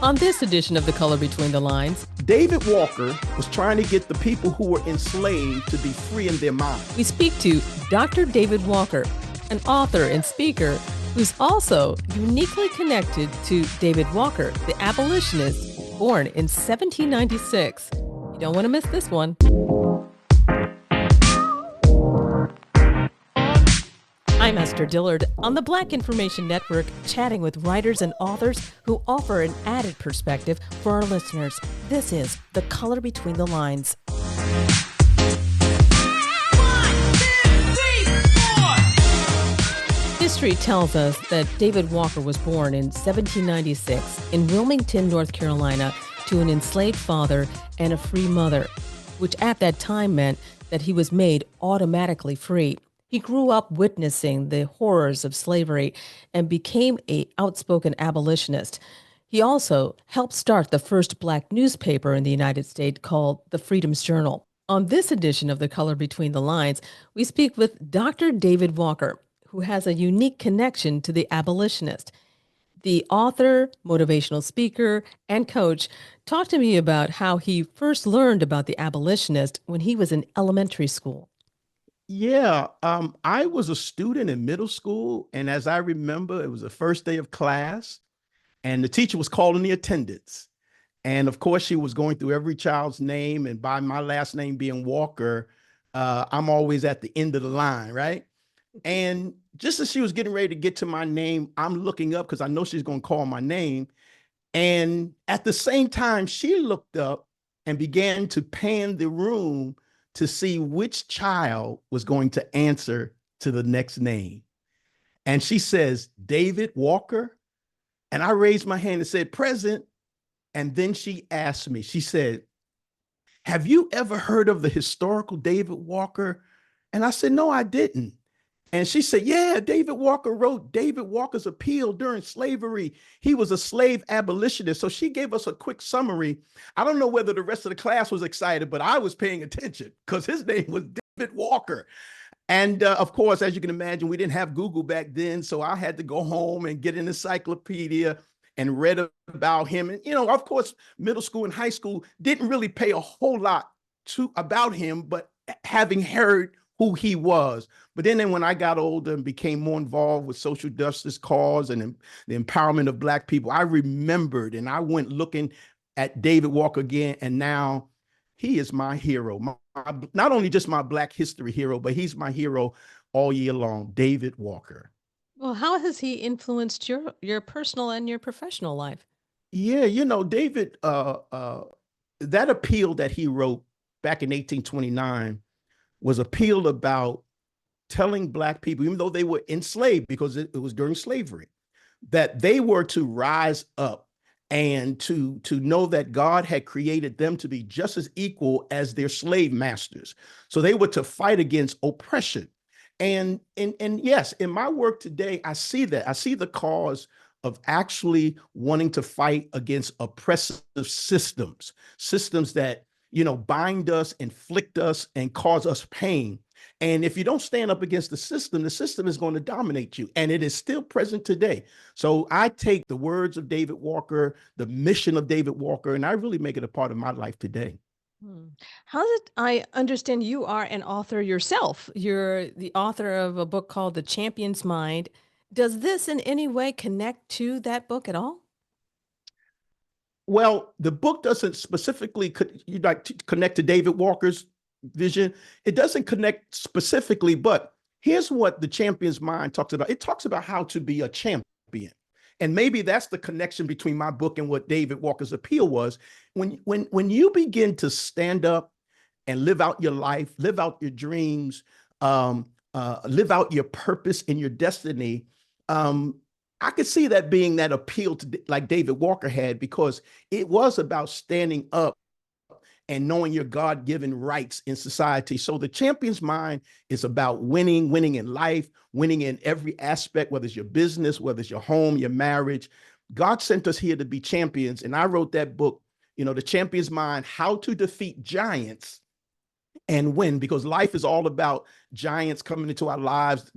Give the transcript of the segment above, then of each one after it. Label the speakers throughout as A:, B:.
A: On this edition of The Color Between the Lines,
B: David Walker was trying to get the people who were enslaved to be free in their mind.
A: we speak to Dr. David Walker, an author and speaker who's also uniquely connected to David Walker, the abolitionist born in 1796. You don't want to miss this one. I'm Esther Dillard on the Black Information Network, chatting with writers and authors who offer an added perspective for our listeners. This is The Color Between the Lines.
C: 1, 2, 3, 4.
A: History tells us that David Walker was born in 1796 in Wilmington, North Carolina, to an enslaved father and a free mother, which at that time meant that he was made automatically free. He grew up witnessing the horrors of slavery and became an outspoken abolitionist. He also helped start the first Black newspaper in the United States called the Freedom's Journal. On this edition of The Color Between the Lines, we speak with Dr. David Walker, who has a unique connection to the abolitionist. The author, motivational speaker, and coach talked to me about how he first learned about the abolitionist when he was in elementary school.
B: Yeah, I was a student in middle school, and as I remember, it was the first day of class, and the teacher was calling the attendance. And of course, she was going through every child's name, and by my last name being Walker, I'm always at the end of the line, right? And just as she was getting ready to get to my name, I'm looking up because I know she's going to call my name. And at the same time, she looked up and began to pan the room to see which child was going to answer to the next name. And she says, David Walker. And I raised my hand and said, present. And then she asked me, she said, have you ever heard of the historical David Walker? And I said, no, I didn't. And she said, yeah, David Walker wrote David Walker's Appeal during slavery. He was a slave abolitionist. So she gave us a quick summary. I don't know whether the rest of the class was excited, but I was paying attention because his name was David Walker. And of course, as you can imagine, we didn't have Google back then. So I had to go home and get an encyclopedia and read about him. And, of course, middle school and high school didn't really pay a whole lot about him, but having heard who he was. But then when I got older and became more involved with social justice cause and the empowerment of Black people, I remembered and I went looking at David Walker again. And now he is my hero, not only just my Black history hero, but he's my hero all year long, David Walker.
A: Well, how has he influenced your personal and your professional life?
B: Yeah, David, that appeal that he wrote back in 1829 was appealed about telling Black people, even though they were enslaved because it was during slavery, that they were to rise up and to know that God had created them to be just as equal as their slave masters. So they were to fight against oppression. And yes, in my work today, I see that. I see the cause of actually wanting to fight against oppressive systems that bind us, inflict us, and cause us pain. And if you don't stand up against the system is going to dominate you. And it is still present today. So I take the words of David Walker, the mission of David Walker, and I really make it a part of my life today.
A: I understand you are an author yourself. You're the author of a book called The Champion's Mind. Does this in any way connect to that book at all?
B: Well, the book doesn't specifically connect to David Walker's vision. It doesn't connect specifically, but here's what The Champion's Mind talks about. It talks about how to be a champion. And maybe that's the connection between my book and what David Walker's appeal was. When you begin to stand up and live out your life, live out your dreams, live out your purpose and your destiny, I could see that being that appeal to like David Walker had, because it was about standing up and knowing your God-given rights in society. So The Champion's Mind is about winning in life, winning in every aspect, whether it's your business, whether it's your home, your marriage. God sent us here to be champions. And I wrote that book, The Champion's Mind, How to Defeat Giants and Win, because life is all about giants coming into our lives.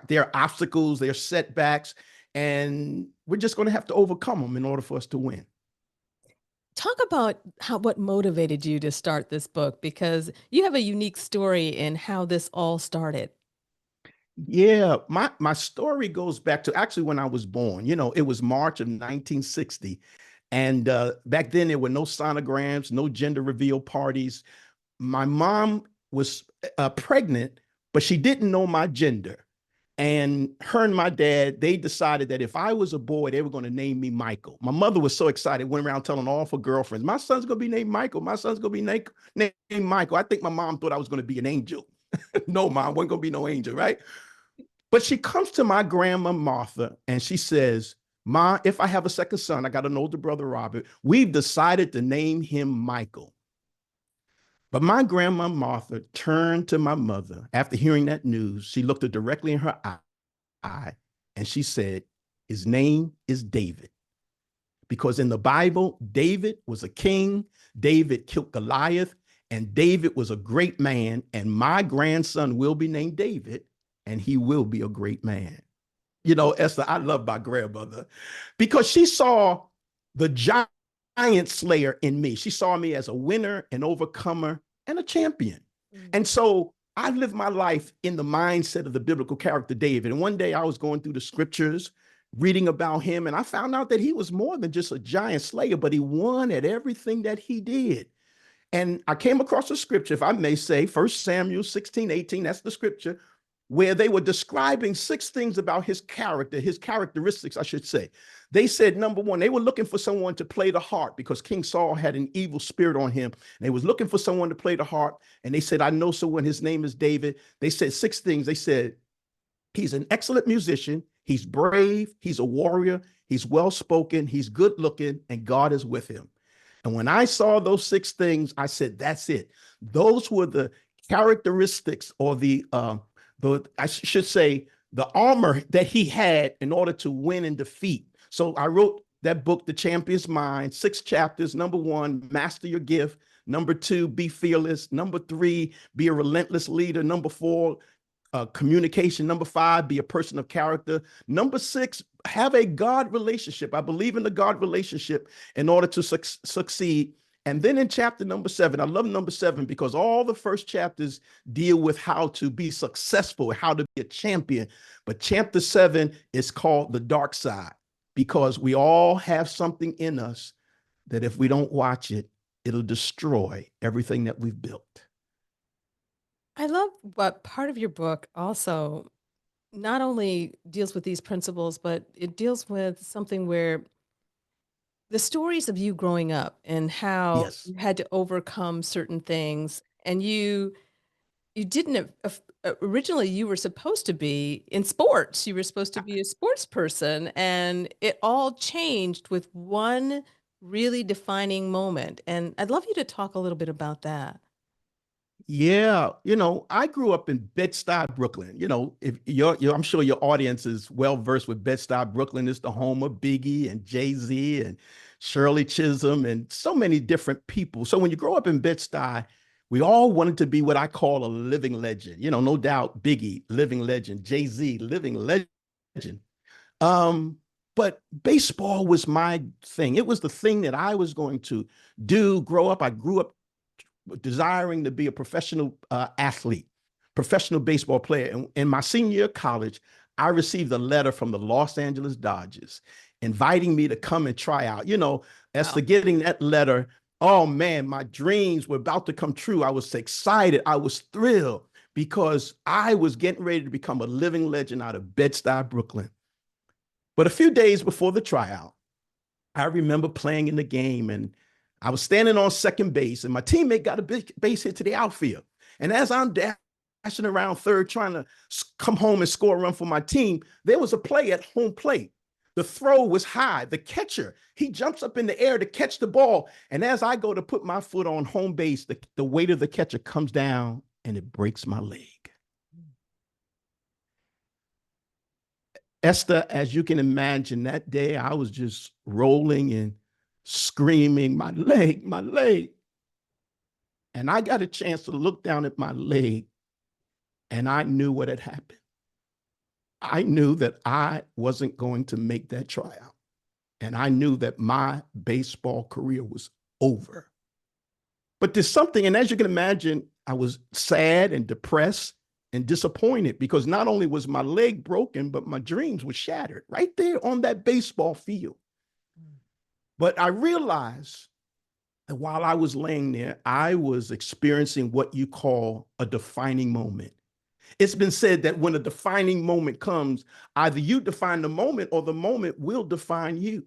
B: There are obstacles, there are setbacks, and we're just going to have to overcome them in order for us to win.
A: Talk about what motivated you to start this book, because you have a unique story in how this all started.
B: Yeah, my story goes back to actually when I was born. It was March of 1960. And back then there were no sonograms, no gender reveal parties. My mom was pregnant, but she didn't know my gender. And her and my dad, they decided that if I was a boy, they were going to name me Michael. My mother was so excited, went around telling all her girlfriends, my son's going to be named Michael. My son's going to be named Michael. I think my mom thought I was going to be an angel. No, mom, wasn't going to be no angel, right? But she comes to my grandma, Martha, and she says, Ma, if I have a second son, I got an older brother, Robert, we've decided to name him Michael. But my grandma, Martha, turned to my mother after hearing that news. She looked her directly in her eye and she said, his name is David. Because in the Bible, David was a king, David killed Goliath, and David was a great man, and my grandson will be named David, and he will be a great man. Esther, I love my grandmother because she saw the giant slayer in me. She saw me as a winner, an overcomer, and a champion. And so I lived my life in the mindset of the biblical character David. And one day I was going through the scriptures, reading about him, and I found out that he was more than just a giant slayer, but he won at everything that he did. And I came across a scripture, if I may say, 1 Samuel 16:18, that's the scripture, where they were describing 6 things about his character, his characteristics, I should say. They said, number one, they were looking for someone to play the harp because King Saul had an evil spirit on him. And they was looking for someone to play the harp. And they said, I know someone, his name is David. They said 6 things. They said, he's an excellent musician. He's brave. He's a warrior. He's well-spoken. He's good looking, and God is with him. And when I saw those 6 things, I said, that's it. Those were the characteristics, or I should say, the armor that he had in order to win and defeat. So I wrote that book, The Champion's Mind, 6 chapters. Number 1, master your gift. Number 2, be fearless. Number 3, be a relentless leader. Number 4, communication. Number 5, be a person of character. Number 6, have a God relationship. I believe in the God relationship in order to succeed. And then in chapter number 7, I love number 7 because all the first chapters deal with how to be successful, how to be a champion. But chapter 7 is called the dark side, because we all have something in us that if we don't watch it, it'll destroy everything that we've built.
A: I love what part of your book also not only deals with these principles, but it deals with something where the stories of you growing up and how
B: Yes.
A: you had to overcome certain things, and you didn't originally, you were supposed to be in sports. You were supposed to be a sports person, and it all changed with one really defining moment. And I'd love you to talk a little bit about that.
B: Yeah, I grew up in Bed-Stuy, Brooklyn. If I'm sure your audience is well versed with Bed-Stuy, Brooklyn. Is the home of Biggie and Jay-Z and Shirley Chisholm and so many different people. So when you grow up in Bed-Stuy, we all wanted to be what I call a living legend. No doubt Biggie, living legend, Jay-Z, living legend. But baseball was my thing. It was the thing that I was going to do, grow up. I grew up desiring to be a professional athlete, professional baseball player. And in my senior year of college, I received a letter from the Los Angeles Dodgers inviting me to come and try out. As to getting that letter, oh man, my dreams were about to come true. I was excited. I was thrilled because I was getting ready to become a living legend out of Bed-Stuy, Brooklyn. But a few days before the tryout, I remember playing in the game, and I was standing on second base, and my teammate got a big base hit to the outfield. And as I'm dashing around third, trying to come home and score a run for my team, there was a play at home plate. The throw was high. The catcher, he jumps up in the air to catch the ball. And as I go to put my foot on home base, the weight of the catcher comes down and it breaks my leg. Esther, as you can imagine, that day I was just rolling and screaming, my leg, my leg. And I got a chance to look down at my leg, and I knew what had happened. I knew that I wasn't going to make that tryout. And I knew that my baseball career was over. But there's something, and as you can imagine, I was sad and depressed and disappointed because not only was my leg broken, but my dreams were shattered right there on that baseball field. But I realized that while I was laying there, I was experiencing what you call a defining moment. It's been said that when a defining moment comes, either you define the moment or the moment will define you.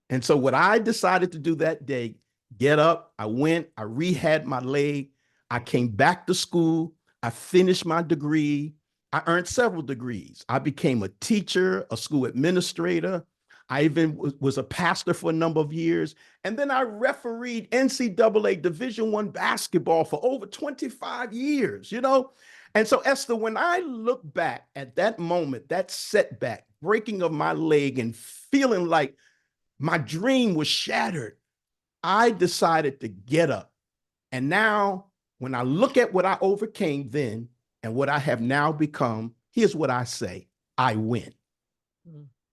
B: And so what I decided to do that day, get up, I went, I rehabbed my leg, I came back to school, I finished my degree, I earned several degrees. I became a teacher, a school administrator. I even was a pastor for a number of years. And then I refereed NCAA Division I basketball for over 25 years, you know? And so, Esther, when I look back at that moment, that setback, breaking of my leg and feeling like my dream was shattered, I decided to get up. And now, when I look at what I overcame then and what I have now become, here's what I say: I win.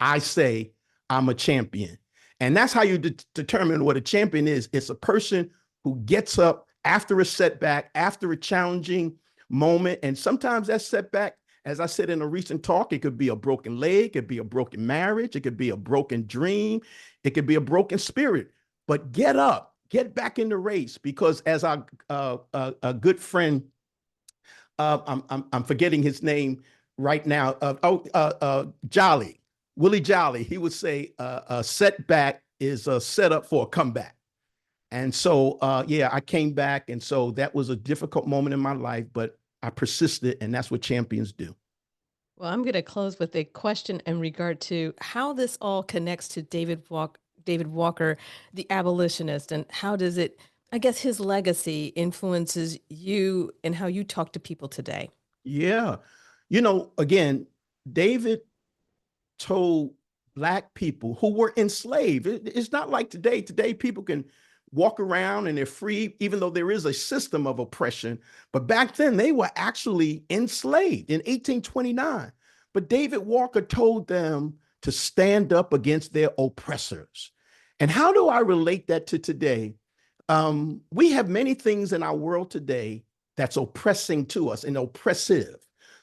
B: I say I'm a champion. And that's how you determine what a champion is. It's a person who gets up after a setback, after a challenging moment. And sometimes that setback, as I said in a recent talk, it could be a broken leg, it could be a broken marriage, it could be a broken dream, it could be a broken spirit. But get up, get back in the race, because as our a good friend, I'm forgetting his name right now. Jolly, Willie Jolly, he would say a setback is a setup for a comeback. And so, yeah, I came back. And so that was a difficult moment in my life, but I persisted, and that's what champions do.
A: Well, I'm going to close with a question in regard to how this all connects to David Walker, the abolitionist, and how does it, I guess, his legacy influences you and how you talk to people today.
B: Yeah. You know, again, David told Black people who were enslaved. It's not like today. Today, people can walk around and they're free, even though there is a system of oppression. But back then, they were actually enslaved in 1829. But David Walker told them to stand up against their oppressors. And how do I relate that to today? We have many things in our world today that's oppressing to us and oppressive.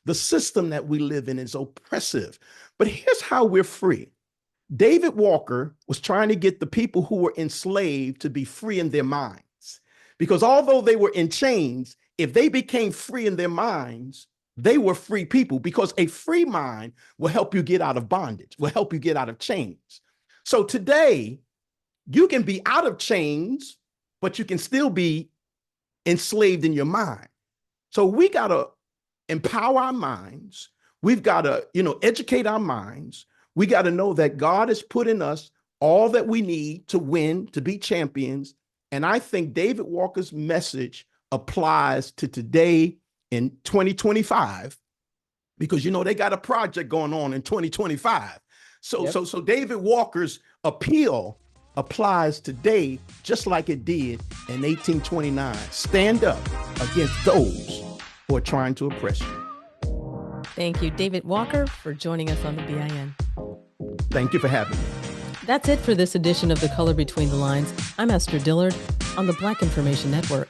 B: The system that we live in is oppressive. But here's how we're free. David Walker was trying to get the people who were enslaved to be free in their minds. Because although they were in chains, if they became free in their minds, they were free people, because a free mind will help you get out of bondage, will help you get out of chains. So today, you can be out of chains, but you can still be enslaved in your mind. So we got to empower our minds. We've got to, educate our minds. We got to know that God has put in us all that we need to win, to be champions. And I think David Walker's message applies to today in 2025, because, they got a project going on in 2025. So David Walker's appeal applies today, just like it did in 1829. Stand up against those who are trying to oppress you.
A: Thank you, David Walker, for joining us on the BIN.
B: Thank you for having me.
A: That's it for this edition of The Color Between the Lines. I'm Esther Dillard on the Black Information Network.